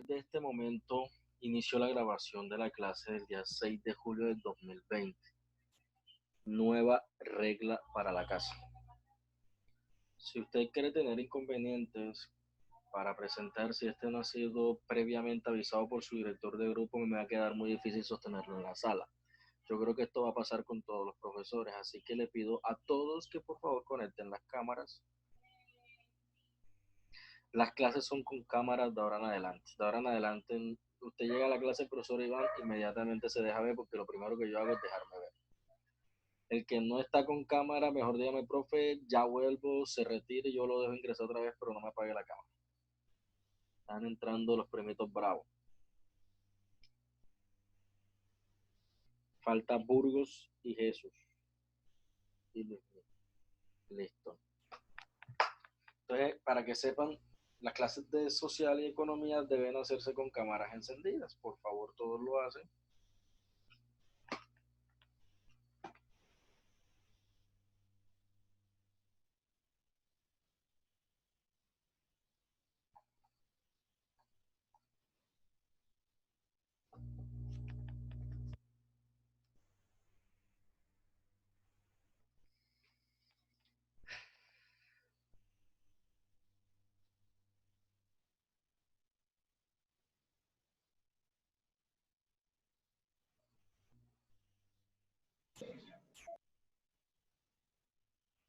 de este momento inició la grabación de la clase del día 6 de julio del 2020. Nueva regla para la casa. Si usted quiere tener inconvenientes para presentar, si este no ha sido previamente avisado por su director de grupo, me va a quedar muy difícil sostenerlo en la sala. Yo creo que esto va a pasar con todos los profesores, así que le pido a todos que por favor conecten las cámaras. Las clases son con cámaras de ahora en adelante. De ahora en adelante, usted llega a la clase, profesor Iván, inmediatamente se deja ver porque lo primero que yo hago es dejarme ver. El que no está con cámara, mejor dígame, profe, ya vuelvo, se retire, yo lo dejo ingresar otra vez, pero no me apague la cámara. Están entrando los premitos bravos. Falta Burgos y Jesús. Y listo. Entonces, para que sepan, las clases de social y economía deben hacerse con cámaras encendidas. Por favor, todos lo hacen.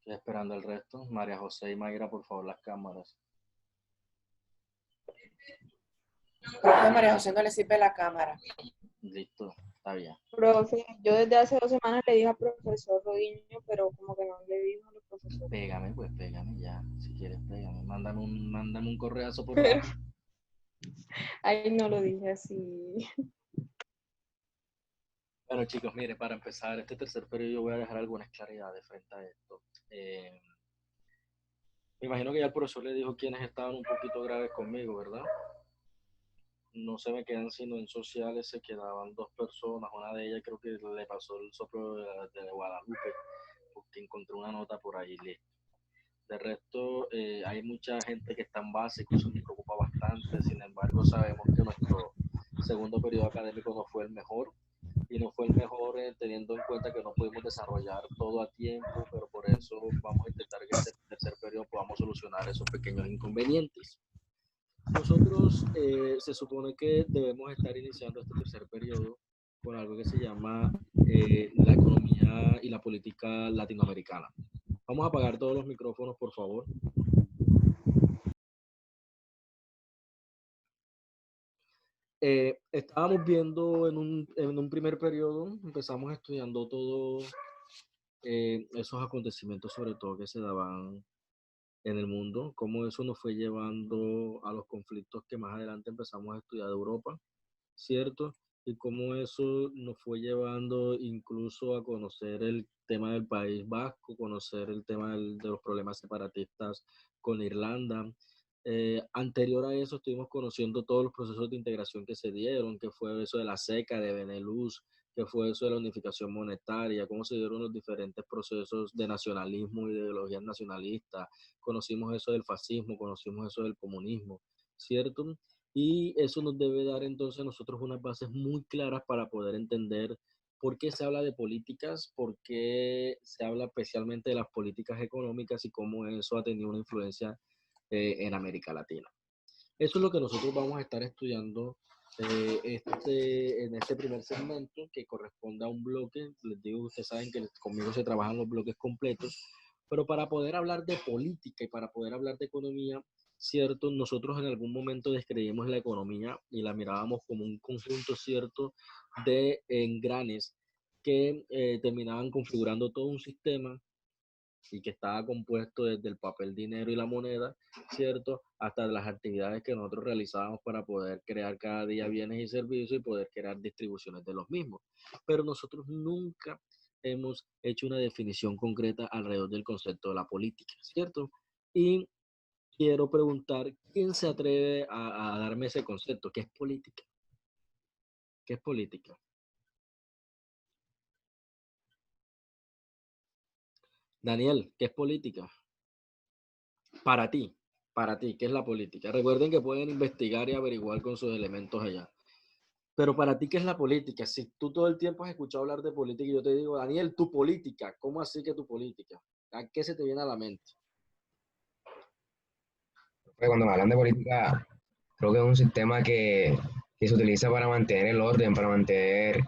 Estoy esperando el resto. María José y Mayra, por favor, las cámaras. Profe, María José no le sirve la cámara. Listo, está bien. Profe, yo desde hace 2 semanas le dije al profesor Rodiño, pero como que no le dijo al profesor. Pégame, pues pégame ya. Si quieres, pégame. Mándame un correazo por la. Ay, no lo dije así. Bueno, chicos, mire, para empezar este tercer periodo yo voy a dejar algunas claridades frente a esto. Me imagino que ya el profesor le dijo quiénes estaban un poquito graves conmigo, ¿verdad? No se me quedan sino en sociales, se quedaban dos personas, una de ellas creo que le pasó el soplo de Guadalupe, porque encontré una nota por ahí, listo. De resto, hay mucha gente que está en básico, eso me preocupa bastante, sin embargo sabemos que nuestro segundo periodo académico no fue el mejor, y no fue el mejor teniendo en cuenta que no pudimos desarrollar todo a tiempo, pero por eso vamos a intentar que este tercer periodo podamos solucionar esos pequeños inconvenientes. Nosotros se supone que debemos estar iniciando este tercer periodo con algo que se llama la economía y la política latinoamericana. Vamos a apagar todos los micrófonos, por favor. Estábamos viendo en un primer periodo, empezamos estudiando todos esos acontecimientos, sobre todo que se daban en el mundo, cómo eso nos fue llevando a los conflictos que más adelante empezamos a estudiar de Europa, ¿cierto? Y cómo eso nos fue llevando incluso a conocer el tema del País Vasco, conocer el tema de los problemas separatistas con Irlanda. Anterior a eso estuvimos conociendo todos los procesos de integración que se dieron, que fue eso de la CECA, de Benelux, que fue eso de la unificación monetaria, cómo se dieron los diferentes procesos de nacionalismo y de ideologías nacionalistas. Conocimos eso del fascismo, conocimos eso del comunismo, ¿cierto? Y eso nos debe dar entonces a nosotros unas bases muy claras para poder entender por qué se habla de políticas, por qué se habla especialmente de las políticas económicas y cómo eso ha tenido una influencia en América Latina. Eso es lo que nosotros vamos a estar estudiando en este primer segmento, que corresponde a un bloque. Les digo, ustedes saben que conmigo se trabajan los bloques completos, pero para poder hablar de política y para poder hablar de economía, ¿cierto? Nosotros en algún momento descreímos la economía y la mirábamos como un conjunto, ¿cierto?, de engranes que terminaban configurando todo un sistema y que estaba compuesto desde el papel dinero y la moneda, ¿cierto? Hasta las actividades que nosotros realizábamos para poder crear cada día bienes y servicios y poder crear distribuciones de los mismos. Pero nosotros nunca hemos hecho una definición concreta alrededor del concepto de la política, ¿cierto? Y quiero preguntar, ¿quién se atreve a darme ese concepto? ¿Qué es política? ¿Qué es política? Daniel, ¿qué es política? Para ti. Para ti, ¿qué es la política? Recuerden que pueden investigar y averiguar con sus elementos allá. Pero para ti, ¿qué es la política? Si tú todo el tiempo has escuchado hablar de política y yo te digo, Daniel, tu política, ¿cómo así que tu política? ¿A qué se te viene a la mente? Pues cuando me hablan de política, creo que es un sistema que se utiliza para mantener el orden, para mantener,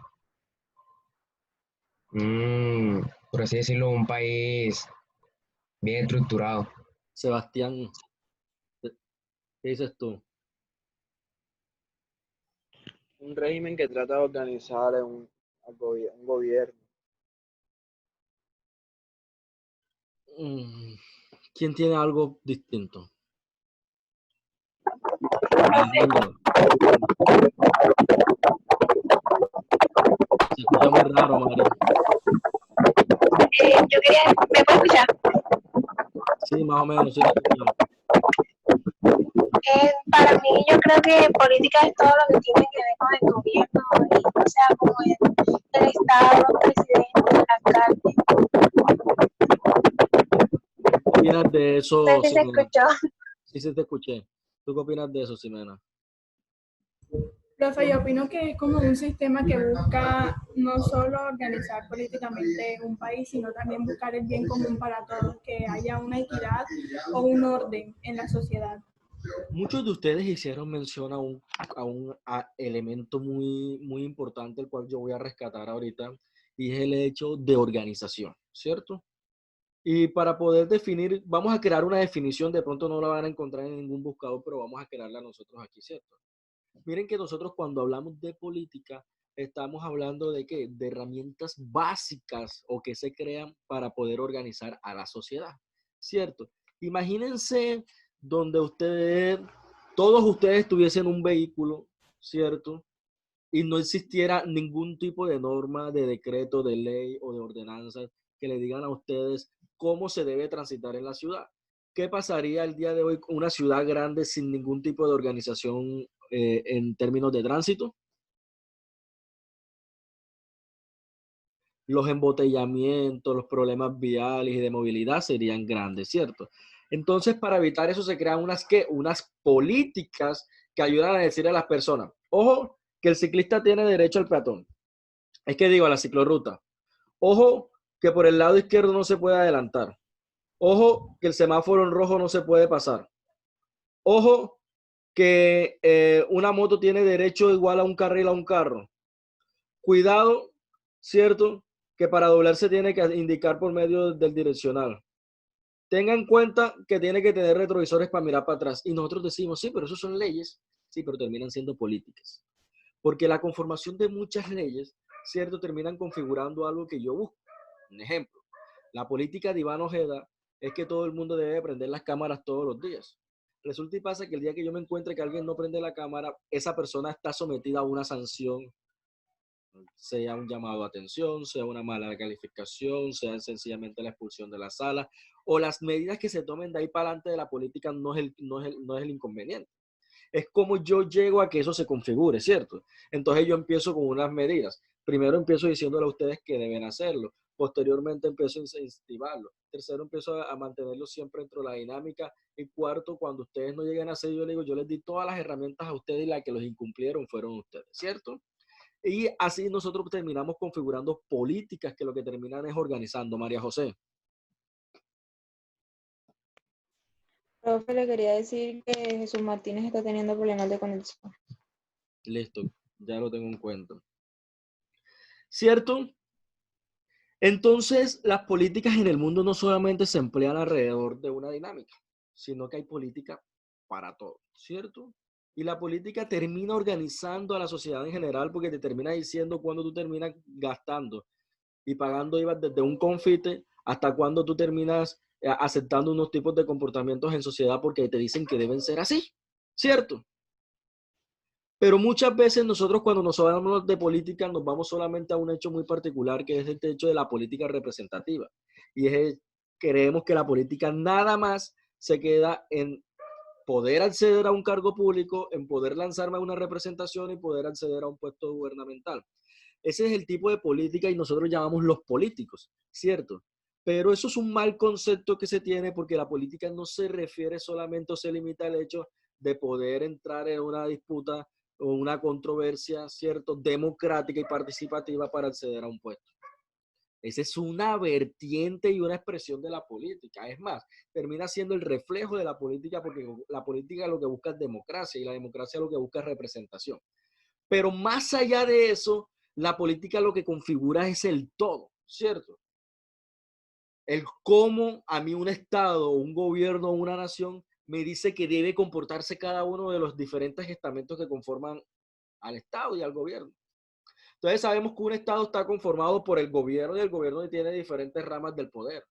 mm, por así decirlo, un país bien estructurado. Sebastián, ¿qué dices tú? Un régimen que trata de organizar un gobierno. Mm, ¿Quién tiene algo distinto? Alejandro, se escucha muy raro, Mari. Yo quería, ¿me puedo escuchar? Sí, más o menos, sí, te escucho. Para mí yo creo que política es todo lo que tiene que ver con el gobierno, y, o sea, como el Estado, el presidente, el alcalde. ¿Qué opinas de No eso, sé si se Ximena? escuchó. Sí, sí, te escuché. ¿Tú qué opinas de eso, Ximena? Profe, yo opino que es como un sistema que busca no solo organizar políticamente un país, sino también buscar el bien común para todos, que haya una equidad o un orden en la sociedad. Muchos de ustedes hicieron mención a un elemento muy importante, el cual yo voy a rescatar ahorita, y es el hecho de organización, ¿cierto? Y para poder definir, vamos a crear una definición, de pronto no la van a encontrar en ningún buscador, pero vamos a crearla nosotros aquí, ¿cierto? Miren que nosotros cuando hablamos de política, estamos hablando de qué? De herramientas básicas o que se crean para poder organizar a la sociedad, ¿cierto? Imagínense donde todos ustedes tuviesen un vehículo, ¿cierto? Y no existiera ningún tipo de norma, de decreto, de ley o de ordenanza que le digan a ustedes cómo se debe transitar en la ciudad. ¿Qué pasaría el día de hoy con una ciudad grande sin ningún tipo de organización en términos de tránsito? Los embotellamientos, los problemas viales y de movilidad serían grandes, ¿cierto? Entonces, para evitar eso se crean unas políticas que ayudan a decir a las personas, ojo, que el ciclista tiene derecho al peatón. Es que digo, a la ciclorruta. Ojo, que por el lado izquierdo no se puede adelantar. Ojo, que el semáforo en rojo no se puede pasar. Ojo, que una moto tiene derecho igual a un carril a un carro. Cuidado, ¿cierto? Que para doblar se tiene que indicar por medio del direccional. Tengan en cuenta que tiene que tener retrovisores para mirar para atrás. Y nosotros decimos, sí, pero eso son leyes. Sí, pero terminan siendo políticas. Porque la conformación de muchas leyes, ¿cierto? Terminan configurando algo que yo busco. Un ejemplo, la política de Iván Ojeda es que todo el mundo debe prender las cámaras todos los días. Resulta y pasa que el día que yo me encuentre que alguien no prende la cámara, esa persona está sometida a una sanción, sea un llamado a atención, sea una mala calificación, sea sencillamente la expulsión de la sala, o las medidas que se tomen de ahí para adelante de la política no es el inconveniente. Es como yo llego a que eso se configure, ¿cierto? Entonces yo empiezo con unas medidas. Primero empiezo diciéndole a ustedes que deben hacerlo. Posteriormente empiezo a incentivarlo. Tercero empiezo a mantenerlo siempre dentro de la dinámica. Y cuarto, cuando ustedes no lleguen a hacer, yo les digo, yo les di todas las herramientas a ustedes y las que los incumplieron fueron ustedes, ¿cierto? Y así nosotros terminamos configurando políticas que lo que terminan es organizando. María José. Profe, le quería decir que Jesús Martínez está teniendo problemas de conexión. Listo, ya lo tengo en cuenta. ¿Cierto? Entonces, las políticas en el mundo no solamente se emplean alrededor de una dinámica, sino que hay política para todo, ¿cierto? Y la política termina organizando a la sociedad en general porque te termina diciendo cuándo tú terminas gastando y pagando IVA desde un confite hasta cuándo tú terminas aceptando unos tipos de comportamientos en sociedad porque te dicen que deben ser así, ¿cierto? Pero muchas veces nosotros cuando nos hablamos de política nos vamos solamente a un hecho muy particular que es el hecho de la política representativa. Y creemos que la política nada más se queda en poder acceder a un cargo público, en poder lanzarme a una representación y poder acceder a un puesto gubernamental. Ese es el tipo de política y nosotros llamamos los políticos, ¿cierto? Pero eso es un mal concepto que se tiene porque la política no se refiere solamente o se limita al hecho de poder entrar en una disputa o una controversia, ¿cierto?, democrática y participativa para acceder a un puesto. Esa es una vertiente y una expresión de la política. Es más, termina siendo el reflejo de la política porque la política lo que busca es democracia y la democracia lo que busca es representación. Pero más allá de eso, la política lo que configura es el todo, ¿cierto? El cómo a mí un Estado, un gobierno, una nación me dice que debe comportarse cada uno de los diferentes estamentos que conforman al Estado y al gobierno. Entonces sabemos que un Estado está conformado por el gobierno y el gobierno tiene diferentes ramas del poder,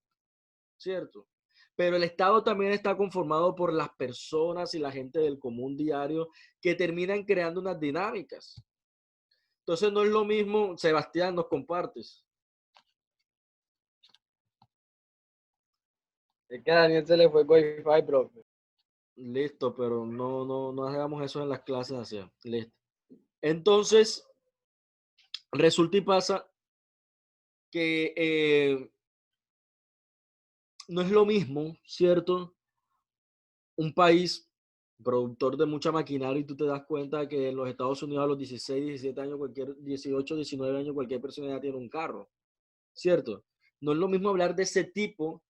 ¿cierto? Pero el Estado también está conformado por las personas y la gente del común diario que terminan creando unas dinámicas. Entonces no es lo mismo, Sebastián, nos compartes. Es que a Daniel se le fue el Wi-Fi, profe. Listo, pero no hagamos eso en las clases así. Listo. Entonces, resulta y pasa que no es lo mismo, ¿cierto? Un país productor de mucha maquinaria y tú te das cuenta que en los Estados Unidos a los 16, 17 años, 18, 19 años, cualquier persona ya tiene un carro, ¿cierto? No es lo mismo hablar de ese tipo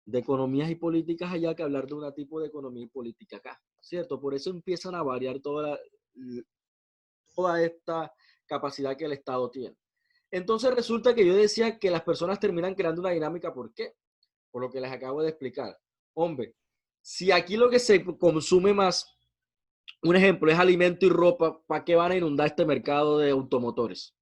de economías y políticas allá que hablar de un tipo de economía y política acá, ¿cierto? Por eso empiezan a variar toda esta capacidad que el Estado tiene. Entonces resulta que yo decía que las personas terminan creando una dinámica, ¿por qué? Por lo que les acabo de explicar. Hombre, si aquí lo que se consume más, un ejemplo, es alimento y ropa, ¿para qué van a inundar este mercado de automotores?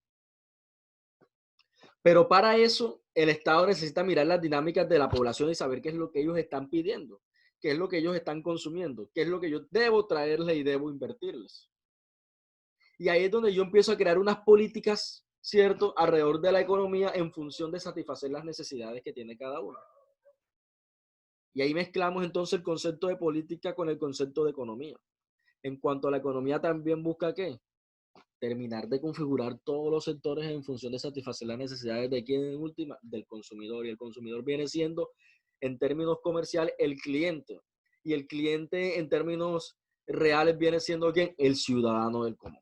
Pero para eso, el Estado necesita mirar las dinámicas de la población y saber qué es lo que ellos están pidiendo, qué es lo que ellos están consumiendo, qué es lo que yo debo traerles y debo invertirles. Y ahí es donde yo empiezo a crear unas políticas, ¿cierto?, alrededor de la economía en función de satisfacer las necesidades que tiene cada uno. Y ahí mezclamos entonces el concepto de política con el concepto de economía. En cuanto a la economía también busca ¿qué? Terminar de configurar todos los sectores en función de satisfacer las necesidades de quién en última, del consumidor. Y el consumidor viene siendo, en términos comerciales, el cliente. Y el cliente en términos reales viene siendo ¿quién? El ciudadano del común.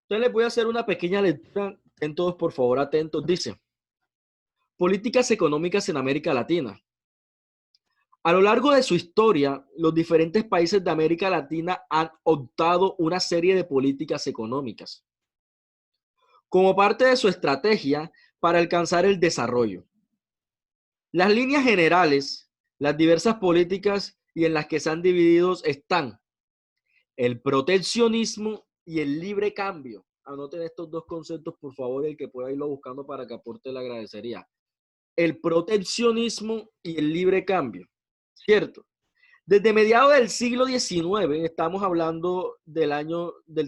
Entonces les voy a hacer una pequeña lectura. Estén todos por favor atentos. Dice, políticas económicas en América Latina. A lo largo de su historia, los diferentes países de América Latina han adoptado una serie de políticas económicas como parte de su estrategia para alcanzar el desarrollo. Las líneas generales, las diversas políticas y en las que se han dividido están el proteccionismo y el libre cambio. Anoten estos dos conceptos, por favor, el que pueda irlo buscando para que aporte le agradecería. El proteccionismo y el libre cambio, ¿cierto? Desde mediados del siglo XIX, estamos hablando del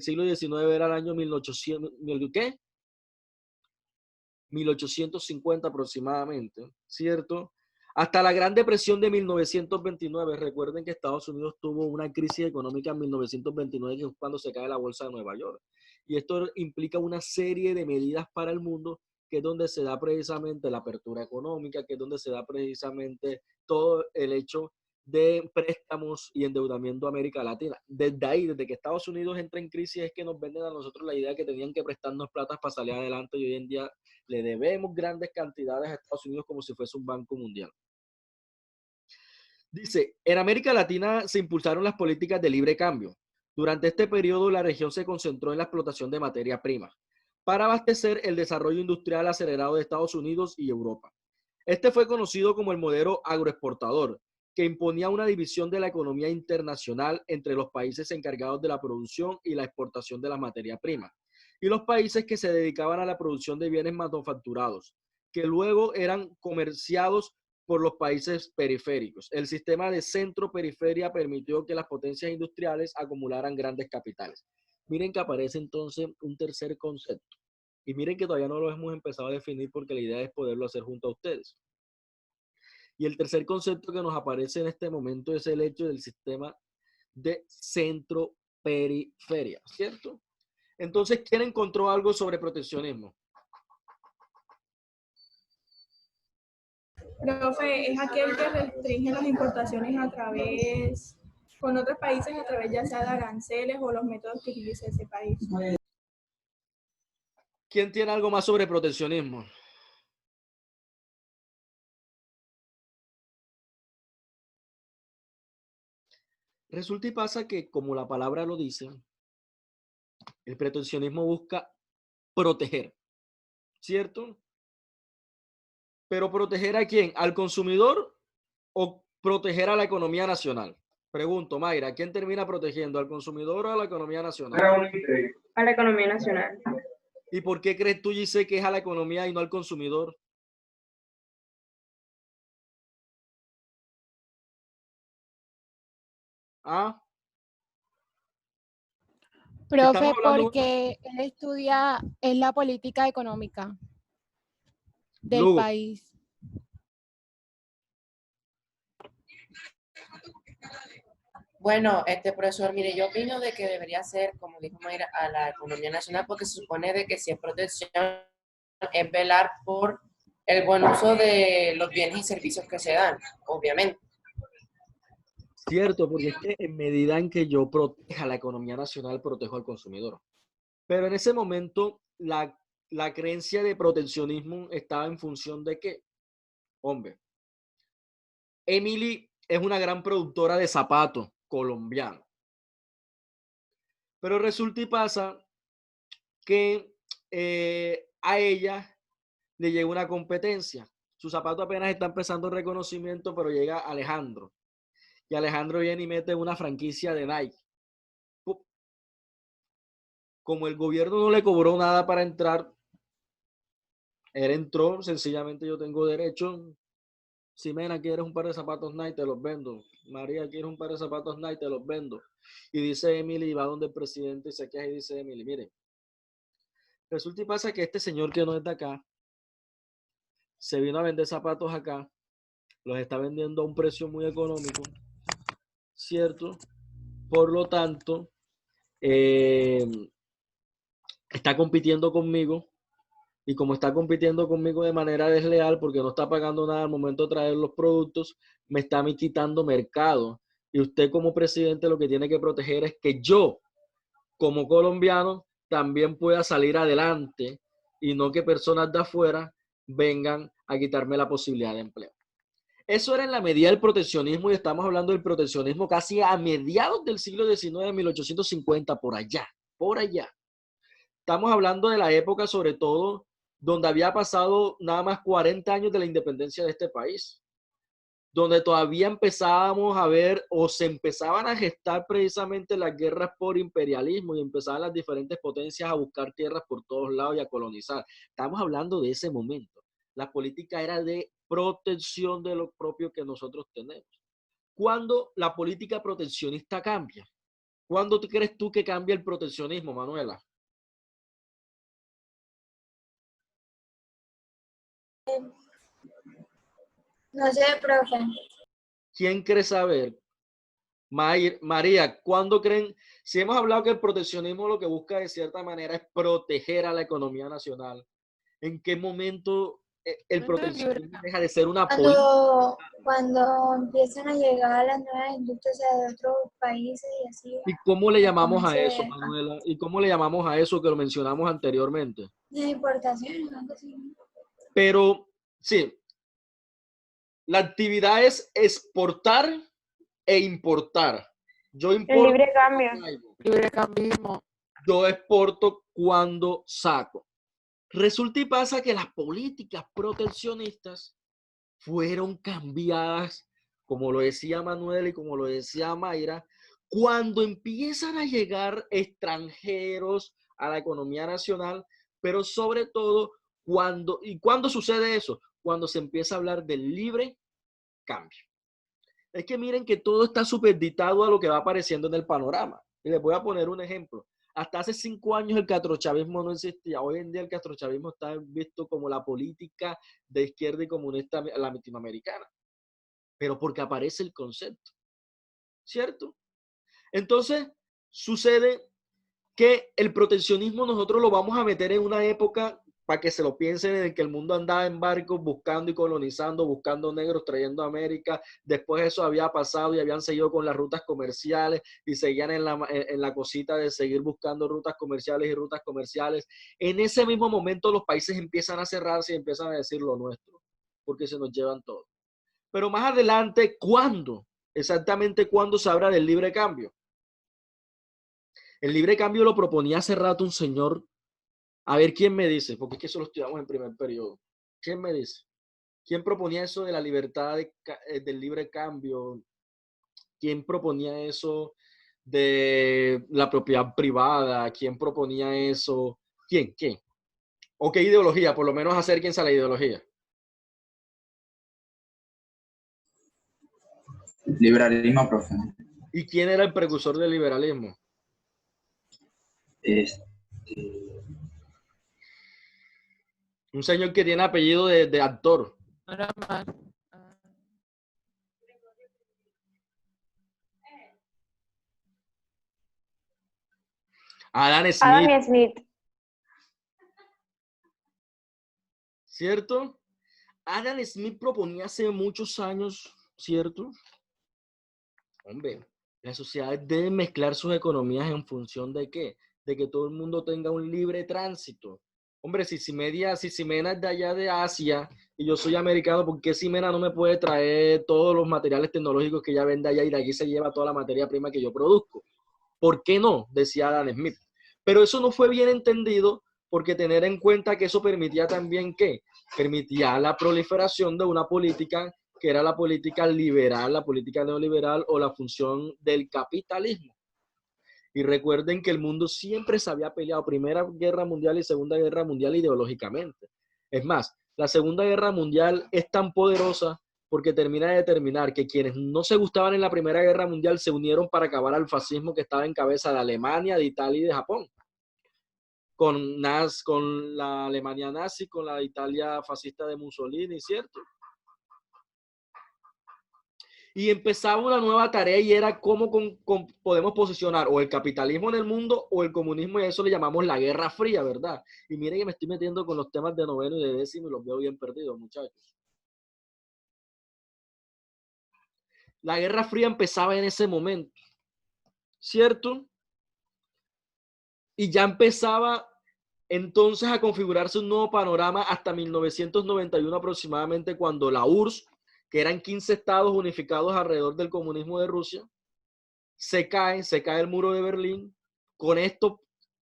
siglo XIX, era el año 1800, ¿qué? 1850 aproximadamente, ¿cierto? Hasta la Gran Depresión de 1929. Recuerden que Estados Unidos tuvo una crisis económica en 1929, que es cuando se cae la bolsa de Nueva York. Y esto implica una serie de medidas para el mundo, que es donde se da precisamente la apertura económica, que es donde se da precisamente todo el hecho de préstamos y endeudamiento a América Latina. Desde ahí, desde que Estados Unidos entra en crisis, es que nos venden a nosotros la idea de que tenían que prestarnos plata para salir adelante, y hoy en día le debemos grandes cantidades a Estados Unidos como si fuese un banco mundial. Dice, en América Latina se impulsaron las políticas de libre cambio. Durante este periodo, la región se concentró en la explotación de materia prima para abastecer el desarrollo industrial acelerado de Estados Unidos y Europa. Este fue conocido como el modelo agroexportador, que imponía una división de la economía internacional entre los países encargados de la producción y la exportación de la materia prima y los países que se dedicaban a la producción de bienes manufacturados, que luego eran comerciados por los países periféricos. El sistema de centro-periferia permitió que las potencias industriales acumularan grandes capitales. Miren que aparece entonces un tercer concepto. Y miren que todavía no lo hemos empezado a definir porque la idea es poderlo hacer junto a ustedes. Y el tercer concepto que nos aparece en este momento es el hecho del sistema de centro-periferia, ¿cierto? Entonces, ¿quién encontró algo sobre proteccionismo? Profe, es aquel que restringe las importaciones con otros países a través ya sea de aranceles o los métodos que utilice ese país. ¿Quién tiene algo más sobre proteccionismo? Resulta y pasa que, como la palabra lo dice, el proteccionismo busca proteger, ¿cierto? Pero ¿proteger a quién? ¿Al consumidor o proteger a la economía nacional? Pregunto, Mayra, ¿quién termina protegiendo, al consumidor o a la economía nacional? A la economía nacional. ¿Y por qué crees tú, Gise, que es a la economía y no al consumidor? ¿Ah? Profe, Estamos hablando porque él estudia es la política económica del Lugo. país. Bueno, profesor, mire, yo opino de que debería ser, como dijo Mayra, a la economía nacional, porque se supone de que si es protección, es velar por el buen uso de los bienes y servicios que se dan, obviamente. Cierto, porque es que en medida en que yo proteja la economía nacional, protejo al consumidor. Pero en ese momento, la creencia de proteccionismo estaba en función de que, hombre, Emily es una gran productora de zapatos colombiana. Pero resulta y pasa que a ella le llega una competencia. Su zapato apenas está empezando el reconocimiento, pero llega Alejandro. Y Alejandro viene y mete una franquicia de Nike. Como el gobierno no le cobró nada para entrar, él entró, sencillamente yo tengo derecho. Ximena, ¿quieres un par de zapatos Nike? Te los vendo. María, ¿quieres un par de zapatos Nike? Te los vendo. Y dice Emily, va donde el presidente y se queja y dice Emily, mire, resulta y pasa que este señor que no es de acá, se vino a vender zapatos acá, los está vendiendo a un precio muy económico, ¿cierto? Por lo tanto, está compitiendo conmigo, y como está compitiendo conmigo de manera desleal porque no está pagando nada al momento de traer los productos, me está quitando mercado. Y usted como presidente lo que tiene que proteger es que yo, como colombiano, también pueda salir adelante y no que personas de afuera vengan a quitarme la posibilidad de empleo. Eso era en la medida del proteccionismo, y estamos hablando del proteccionismo casi a mediados del siglo XIX, 1850, por allá, por allá. Estamos hablando de la época, sobre todo, donde había pasado nada más 40 años de la independencia de este país, donde todavía empezábamos a ver o se empezaban a gestar precisamente las guerras por imperialismo y empezaban las diferentes potencias a buscar tierras por todos lados y a colonizar. Estamos hablando de ese momento. La política era de protección de lo propio que nosotros tenemos. ¿Cuándo la política proteccionista cambia? ¿Cuándo crees tú que cambia el proteccionismo, Manuela? No sé, profe. ¿Quién quiere saber? María, ¿cuándo creen? Si hemos hablado que el proteccionismo lo que busca de cierta manera es proteger a la economía nacional, ¿en qué momento el proteccionismo deja de ser una política? Cuando empiezan a llegar las nuevas industrias de otros países y así, ¿Y cómo le llamamos a eso, comience Manuela? ¿Y cómo le llamamos a eso que lo mencionamos anteriormente? las importaciones, algo así. Pero sí, la actividad es exportar e importar. Yo El importo, libre cambio. Libre cambismo. yo exporto cuando saco. Resulta y pasa que las políticas proteccionistas fueron cambiadas, como lo decía Manuel y como lo decía Mayra, cuando empiezan a llegar extranjeros a la economía nacional, pero sobre todo ¿cuándo sucede eso? Cuando se empieza a hablar del libre cambio. Es que miren que todo está supeditado a lo que va apareciendo en el panorama. Y les voy a poner un ejemplo. Hasta hace 5 años el castrochavismo no existía. Hoy en día el castrochavismo está visto como la política de izquierda y comunista latinoamericana. Pero porque aparece el concepto. ¿Cierto? Entonces, sucede que el proteccionismo nosotros lo vamos a meter en una época para que se lo piensen, en que el mundo andaba en barcos buscando y colonizando, buscando negros, trayendo a América. Después eso había pasado y habían seguido con las rutas comerciales y seguían en la cosita de seguir buscando rutas comerciales y rutas comerciales. En ese mismo momento los países empiezan a cerrarse y empiezan a decir lo nuestro, porque se nos llevan todo. Pero más adelante, ¿cuándo? Exactamente cuándo se habla del libre cambio. El libre cambio lo proponía hace rato un señor. A ver, ¿quién me dice? Porque es que eso lo estudiamos en primer periodo. ¿Quién me dice? ¿Quién proponía eso de la libertad del libre cambio? ¿Quién proponía eso de la propiedad privada? ¿Quién proponía eso? ¿Quién? ¿Quién? ¿O qué ideología? Por lo menos acérquense a la ideología. Liberalismo, profe. ¿Y quién era el precursor del liberalismo? Un señor que tiene apellido de actor. Adam Smith. Adam Smith. ¿Cierto? Adam Smith proponía hace muchos años, ¿cierto? Hombre, las sociedades deben mezclar sus economías en función de ¿qué? De que todo el mundo tenga un libre tránsito. Hombre, si Ximena es de allá de Asia y yo soy americano, ¿por qué Ximena no me puede traer todos los materiales tecnológicos que ella vende allá y de aquí se lleva toda la materia prima que yo produzco? ¿Por qué no? Decía Adam Smith. Pero eso no fue bien entendido porque tener en cuenta que eso permitía también ¿qué? Permitía la proliferación de una política que era la política liberal, la política neoliberal o la función del capitalismo. Y recuerden que el mundo siempre se había peleado Primera Guerra Mundial y Segunda Guerra Mundial ideológicamente. Es más, la Segunda Guerra Mundial es tan poderosa porque termina de determinar que quienes no se gustaban en la Primera Guerra Mundial se unieron para acabar al fascismo que estaba en cabeza de Alemania, de Italia y de Japón. Con la Alemania nazi, con la Italia fascista de Mussolini, ¿cierto? Y empezaba una nueva tarea y era cómo podemos posicionar o el capitalismo en el mundo o el comunismo, y a eso le llamamos la Guerra Fría, ¿verdad? Y miren que me estoy metiendo con los temas de noveno y de décimo y los veo bien perdidos, muchachos. La Guerra Fría empezaba en ese momento, ¿cierto? Y ya empezaba entonces a configurarse un nuevo panorama hasta 1991 aproximadamente, cuando la URSS, que eran 15 estados unificados alrededor del comunismo de Rusia, se cae el muro de Berlín. Con esto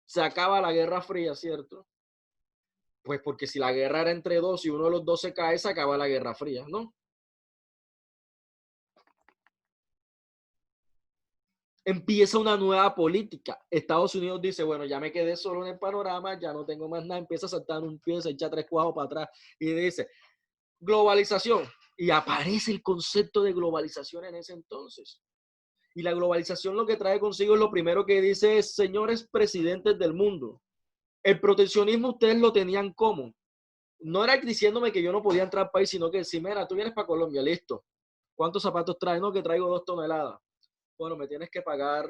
se acaba la Guerra Fría, ¿cierto? Pues porque si la guerra era entre dos y uno de los dos se cae, se acaba la Guerra Fría, ¿no? Empieza una nueva política. Estados Unidos dice, bueno, ya me quedé solo en el panorama, ya no tengo más nada, empieza a saltar un pie, se echa 3 cuajos para atrás y dice, globalización. Y aparece el concepto de globalización en ese entonces. Y la globalización lo que trae consigo es lo primero que dice es, señores presidentes del mundo, el proteccionismo ustedes lo tenían como. No era diciéndome que yo no podía entrar al país, sino que si, mira, tú vienes para Colombia, listo. ¿Cuántos zapatos traes? No, que traigo 2 toneladas. Bueno, me tienes que pagar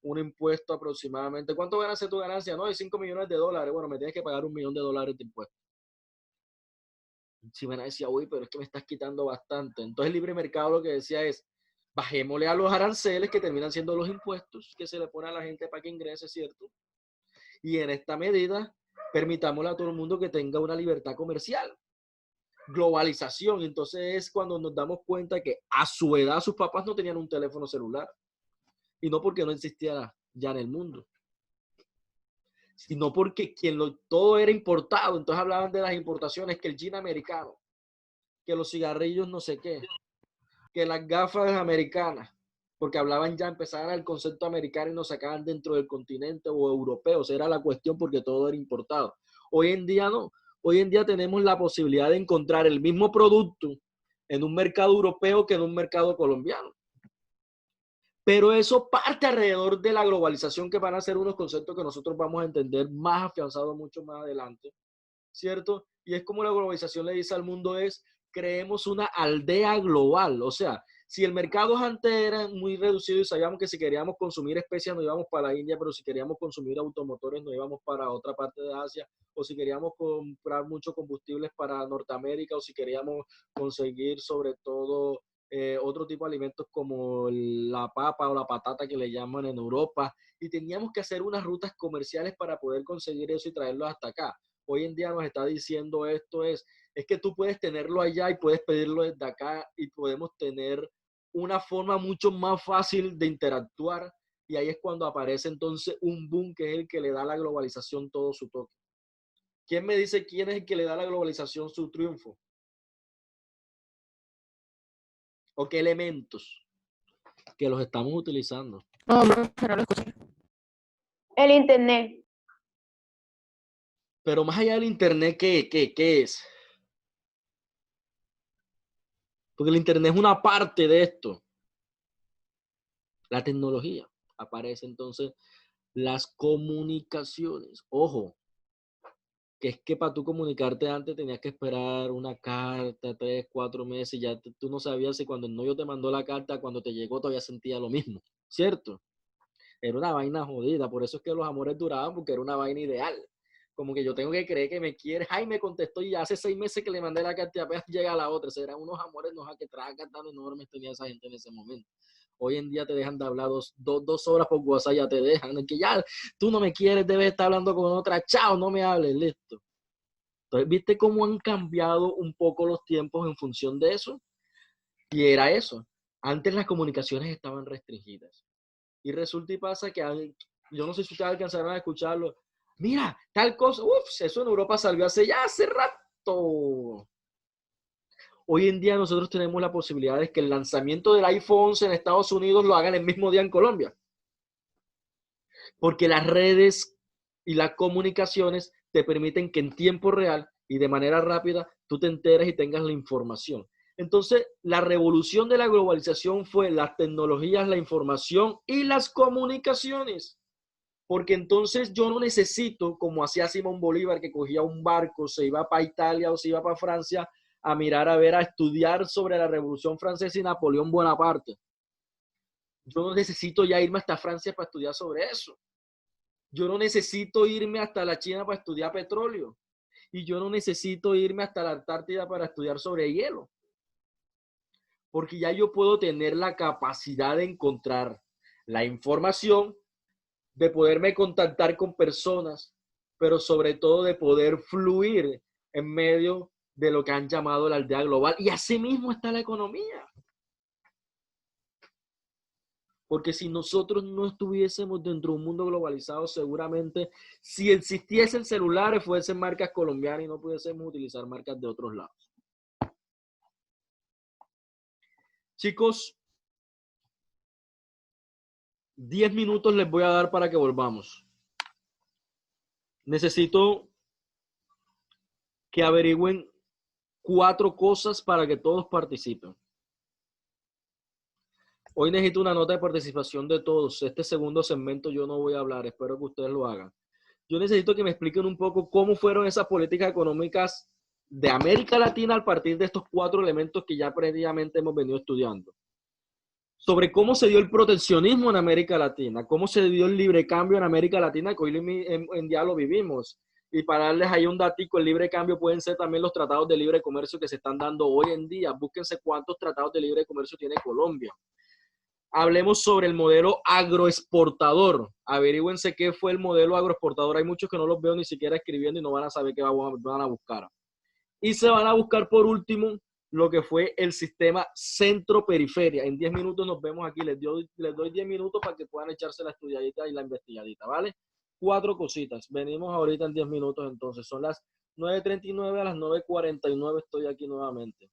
un impuesto aproximadamente. ¿Cuánto van a ser tu ganancia? No, de $5 millones. Bueno, me tienes que pagar $1 millón de impuestos. Si me decía, uy, pero es que me estás quitando bastante. Entonces el libre mercado lo que decía es, bajémosle a los aranceles que terminan siendo los impuestos que se le pone a la gente para que ingrese, ¿cierto? Y en esta medida, permitámosle a todo el mundo que tenga una libertad comercial. Globalización. Entonces es cuando nos damos cuenta que a su edad sus papás no tenían un teléfono celular. Y no porque no existiera ya en el mundo, sino porque todo era importado. Entonces hablaban de las importaciones, que el jean americano, que los cigarrillos no sé qué, que las gafas americanas, porque empezaban el concepto americano y nos sacaban dentro del continente o europeo. O sea, era la cuestión porque todo era importado. Hoy en día no. Hoy en día tenemos la posibilidad de encontrar el mismo producto en un mercado europeo que en un mercado colombiano. Pero eso parte alrededor de la globalización, que van a ser unos conceptos que nosotros vamos a entender más afianzados mucho más adelante, ¿cierto? Y es como la globalización le dice al mundo es, creemos una aldea global. O sea, Si el mercado antes era muy reducido y sabíamos que si queríamos consumir especias nos íbamos para la India, pero si queríamos consumir automotores nos íbamos para otra parte de Asia, o si queríamos comprar muchos combustibles para Norteamérica, o si queríamos conseguir sobre todo otro tipo de alimentos como la papa o la patata que le llaman en Europa, y teníamos que hacer unas rutas comerciales para poder conseguir eso y traerlo hasta acá. Hoy en día nos está diciendo esto es que tú puedes tenerlo allá y puedes pedirlo desde acá y podemos tener una forma mucho más fácil de interactuar, y ahí es cuando aparece entonces un boom que es el que le da a la globalización todo su toque. ¿Quién me dice quién es el que le da a la globalización su triunfo? ¿O qué elementos que los estamos utilizando? No, pero no lo escuché. El internet. Pero más allá del internet, ¿qué es? Porque el internet es una parte de esto. La tecnología. Aparece entonces las comunicaciones. Ojo, que es que para tú comunicarte antes tenías que esperar una carta, 3, 4 meses, ya tú no sabías si cuando el novio te mandó la carta, cuando te llegó todavía sentía lo mismo, ¿cierto? Era una vaina jodida, por eso es que los amores duraban, porque era una vaina ideal. Como que yo tengo que creer que me quiere. Ay, me contestó y ya hace 6 meses que le mandé la carta y apenas llega la otra. Eran unos amores, no que tragan tan enormes tenía esa gente en ese momento. Hoy en día te dejan de hablar dos horas por WhatsApp, ya te dejan. Es que ya tú no me quieres, debes estar hablando con otra. Chao, no me hables, listo. Entonces, ¿viste cómo han cambiado un poco los tiempos en función de eso? Y era eso. Antes las comunicaciones estaban restringidas. Y resulta y pasa que, yo no sé si ustedes alcanzaron a escucharlo. Mira, tal cosa, eso en Europa salió hace rato. Hoy en día nosotros tenemos la posibilidad de que el lanzamiento del iPhone 11 en Estados Unidos lo hagan el mismo día en Colombia. Porque las redes y las comunicaciones te permiten que en tiempo real y de manera rápida tú te enteres y tengas la información. Entonces, la revolución de la globalización fue las tecnologías, la información y las comunicaciones. Porque entonces yo no necesito, como hacía Simón Bolívar, que cogía un barco, se iba para Italia o se iba para Francia a mirar, a estudiar sobre la Revolución Francesa y Napoleón Bonaparte. Yo no necesito ya irme hasta Francia para estudiar sobre eso. Yo no necesito irme hasta la China para estudiar petróleo. Y yo no necesito irme hasta la Antártida para estudiar sobre hielo. Porque ya yo puedo tener la capacidad de encontrar la información, de poderme contactar con personas, pero sobre todo de poder fluir en medio de lo que han llamado la aldea global. Y así mismo está la economía. Porque si nosotros no estuviésemos dentro de un mundo globalizado, seguramente si existiesen celulares fuesen marcas colombianas y no pudiésemos utilizar marcas de otros lados. Chicos, 10 minutos les voy a dar para que volvamos. Necesito que averigüen 4 cosas para que todos participen. Hoy necesito una nota de participación de todos. Este segundo segmento yo no voy a hablar, espero que ustedes lo hagan. Yo necesito que me expliquen un poco cómo fueron esas políticas económicas de América Latina a partir de estos 4 elementos que ya previamente hemos venido estudiando. Sobre cómo se dio el proteccionismo en América Latina, cómo se dio el libre cambio en América Latina, que hoy en día lo vivimos. Y para darles ahí un datico, el libre cambio pueden ser también los tratados de libre comercio que se están dando hoy en día. Búsquense cuántos tratados de libre comercio tiene Colombia. Hablemos sobre el modelo agroexportador. Averígüense qué fue el modelo agroexportador. Hay muchos que no los veo ni siquiera escribiendo y no van a saber qué van a buscar. Y se van a buscar por último lo que fue el sistema centro-periferia. En 10 minutos nos vemos aquí. Les doy 10 minutos para que puedan echarse la estudiadita y la investigadita, ¿vale? 4 cositas. Venimos ahorita en 10 minutos entonces. Son las 9:39, a las 9:49 estoy aquí nuevamente.